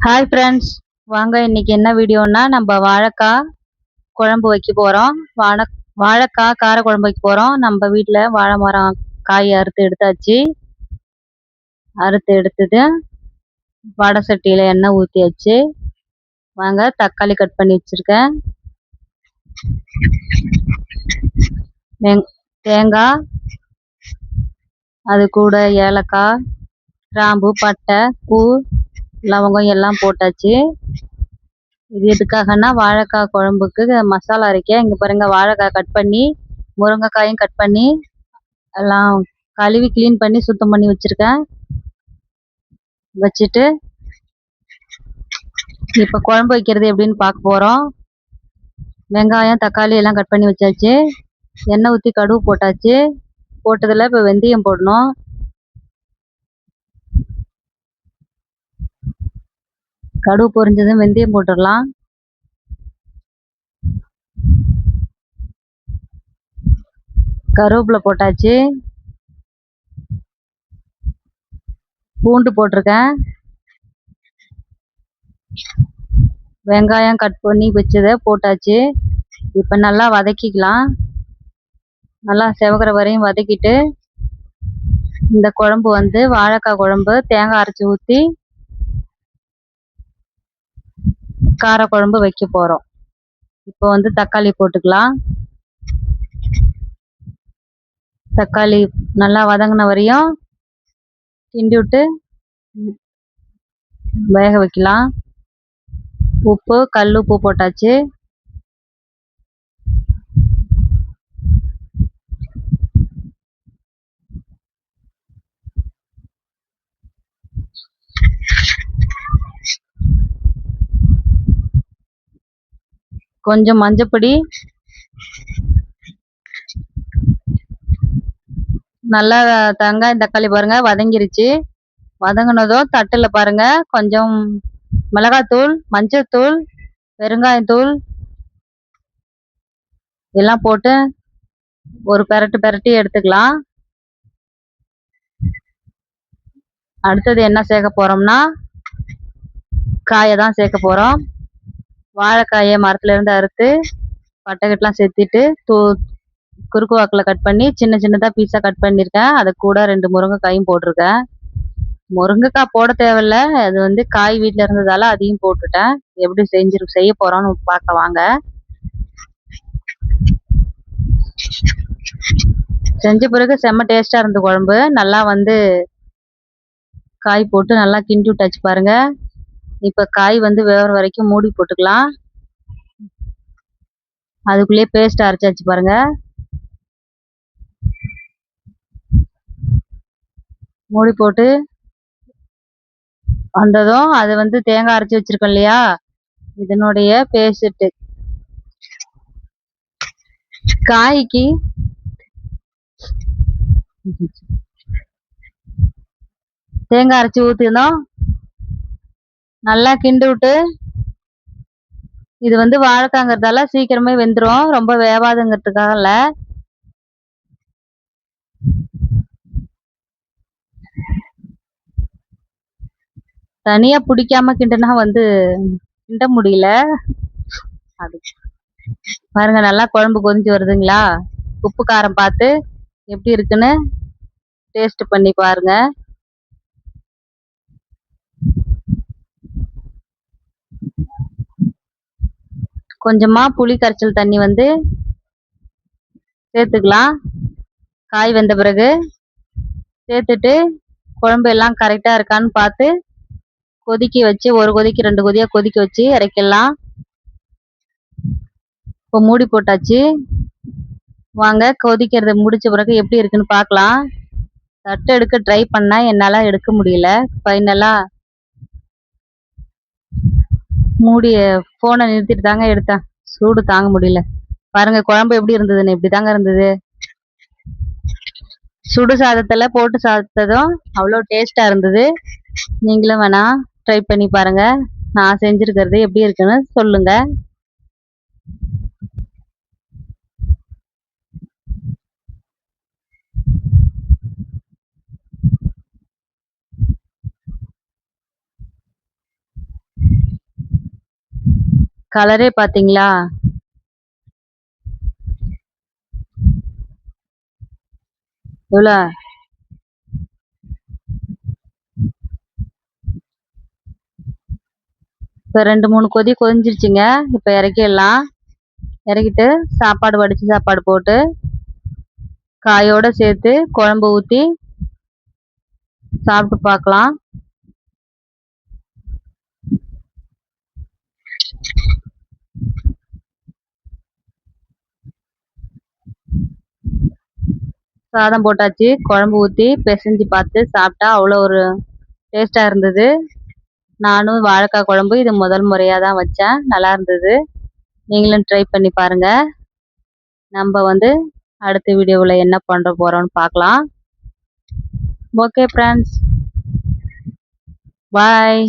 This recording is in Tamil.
ஹாய் ஃப்ரெண்ட்ஸ், வாங்க இன்னைக்கு என்ன வீடியோன்னா நம்ம வாழைக்காய் குழம்பு வைக்க போகிறோம். வாழைக்காய் கார குழம்பு வைக்க போகிறோம். நம்ம வீட்டில் வாழை மரம் காய் அறுத்து எடுத்தாச்சு. அறுத்து எடுத்தது வடை சட்டியில் எண்ணெய் ஊற்றியாச்சு. வாங்க தக்காளி கட் பண்ணி வச்சுருக்கேன். தேங்காய், அது கூட ஏலக்காய், கிராம்பு, பட்டை, பூ, லவங்கம் எல்லாம் போட்டாச்சு. இது எதுக்காகனா வாழைக்காய் குழம்புக்கு மசாலா அரைக்க. இங்கே பாருங்க, வாழைக்காய் கட் பண்ணி முருங்கைக்காயும் கட் பண்ணி எல்லாம் கழுவி க்ளீன் பண்ணி சுத்தம் பண்ணி வச்சுருக்கேன். வச்சுட்டு இப்போ குழம்பு வைக்கிறது எப்படின்னு பார்க்க போகிறோம். வெங்காயம், தக்காளி எல்லாம் கட் பண்ணி வச்சாச்சு. எண்ணெய் ஊற்றி கடுகு போட்டாச்சு. போட்டதில் இப்போ வெந்தயம் போடணும். கடுகு பொரிஞ்சதும் வெந்தயம் போட்டுடலாம். கருவேப்பிலை போட்டாச்சு. பூண்டு போட்டிருக்கேன். வெங்காயம் கட் பண்ணி வச்சதை போட்டாச்சு. இப்போ நல்லா வதக்கிக்கலாம். நல்லா செவக்கிற வரையும் வதக்கிட்டு இந்த குழம்பு வந்து வாழைக்காய் குழம்பு தேங்காய் அரைச்சி ஊற்றி கார குழம்பு வைக்க போகிறோம். இப்போ வந்து தக்காளி போட்டுக்கலாம். தக்காளி நல்லா வதங்கின வரையும் கிண்டி விட்டு வேக வைக்கலாம். உப்பு, கல் உப்பு போட்டாச்சு. கொஞ்சம் மஞ்சப்பொடி, நல்லா வெங்காயம் தக்காளி பாருங்க வதங்கிருச்சு. வதங்கினதும் தட்டில் பாருங்க கொஞ்சம் மிளகாத்தூள், மஞ்சத்தூள், பெருங்காயத்தூள் எல்லாம் போட்டு ஒரு பெரட்டி எடுத்துக்கலாம். அடுத்தது என்ன சேர்க்க போறோம்னா காயை தான் சேர்க்க போறோம். வாழைக்காயை மரத்துல இருந்து அறுத்து பட்டைக்கட்டெல்லாம் சேர்த்திட்டு குறுக்கு வாக்கில் கட் பண்ணி சின்ன சின்னதாக பீஸாக கட் பண்ணியிருக்கேன். அது கூட 2 முருங்கைக்காயும் போட்டிருக்கேன். முருங்கைக்காய் போட தேவையில்ல, அது வந்து காய் வீட்டில் இருந்ததால அதையும் போட்டுட்டேன். எப்படி செய்ய போகிறோன்னு பார்க்க வாங்க. செஞ்ச பிறகு செம்ம டேஸ்ட்டாக இருந்த குழம்பு. நல்லா வந்து காய் போட்டு நல்லா கிண்டி விட்டாச்சு பாருங்க. இப்போ காய் வந்து வேகிற வரைக்கும் மூடி போட்டுக்கலாம். அதுக்குள்ளேயே பேஸ்ட் அரைச்சாச்சு பாருங்க. மூடி போட்டு வந்ததும் அது வந்து தேங்காய் அரைச்சி வச்சிருக்கோம் இல்லையா, இதனுடைய பேஸ்ட்டு காய்க்கு தேங்காய் அரைச்சி ஊற்றினோம். நல்லா கிண்டி விட்டு, இது வந்து வாழைக்காங்கிறதால சீக்கிரமே வெந்துடும், ரொம்ப வேவாதுங்கிறதுக்காக இல்லை. தனியா பிடிக்காம கிண்டுனா வந்து கிண்ட முடியல. அது பாருங்க, நல்லா குழம்பு கொதிஞ்சு வருதுங்களா. உப்பு காரம் பார்த்து எப்படி இருக்குன்னு டேஸ்ட் பண்ணி பாருங்க. கொஞ்சமா புளி கரைச்சல் தண்ணி வந்து சேர்த்துக்கலாம். காய் வெந்த பிறகு சேர்த்துட்டு குழம்பு எல்லாம் கரெக்டா இருக்கான்னு பார்த்து கொதிக்க வச்சு, ஒரு கொதிக்கு 2 கொதியா கொதிக்க வச்சு இறக்கிடலாம். இப்போ மூடி போட்டாச்சு. வாங்க கொதிக்கிறது முடிச்ச பிறகு எப்படி இருக்குன்னு பார்க்கலாம். தட்டு எடுக்க ட்ரை பண்ணா என்னால் எடுக்க முடியல. ஃபைனலா மூடிய ஃபோனை நிறுத்திட்டு தாங்க எடுத்தேன், சூடு தாங்க முடியல. பாருங்க குழம்பு எப்படி இருந்ததுன்னு. இப்படி தாங்க இருந்தது. சுடு சாதத்தில் போட்டு சாப்பிட்டதும் அவ்வளோ டேஸ்ட்டாக இருந்தது. நீங்களும் வேணா ட்ரை பண்ணி பாருங்க. நான் செஞ்சுருக்கிறது எப்படி இருக்குன்னு சொல்லுங்க. கலரே பாத்தீங்களா? இவ்வளோ இப்போ 2 3 கொதி கொதிஞ்சிருச்சுங்க. இப்போ இறக்கிடலாம். இறக்கிட்டு சாப்பாடு வடிச்சு சாப்பாடு போட்டு காயோட சேர்த்து குழம்பு ஊற்றி சாப்பிட்டு பார்க்கலாம். சாதம் போட்டாச்சு. குழம்பு ஊற்றி பிசைஞ்சு பார்த்து சாப்பிட்டா அவ்வளோ ஒரு டேஸ்ட்டாக இருந்தது. நானும் வாழைக்காய் குழம்பு இது முதல் முறையாக தான் வச்சேன். நல்லா இருந்தது. நீங்களும் ட்ரை பண்ணி பாருங்க. நம்ம அடுத்த வீடியோவில் என்ன பண்ண போகிறோம்னு பார்க்கலாம். ஓகே ஃப்ரெண்ட்ஸ், பாய்.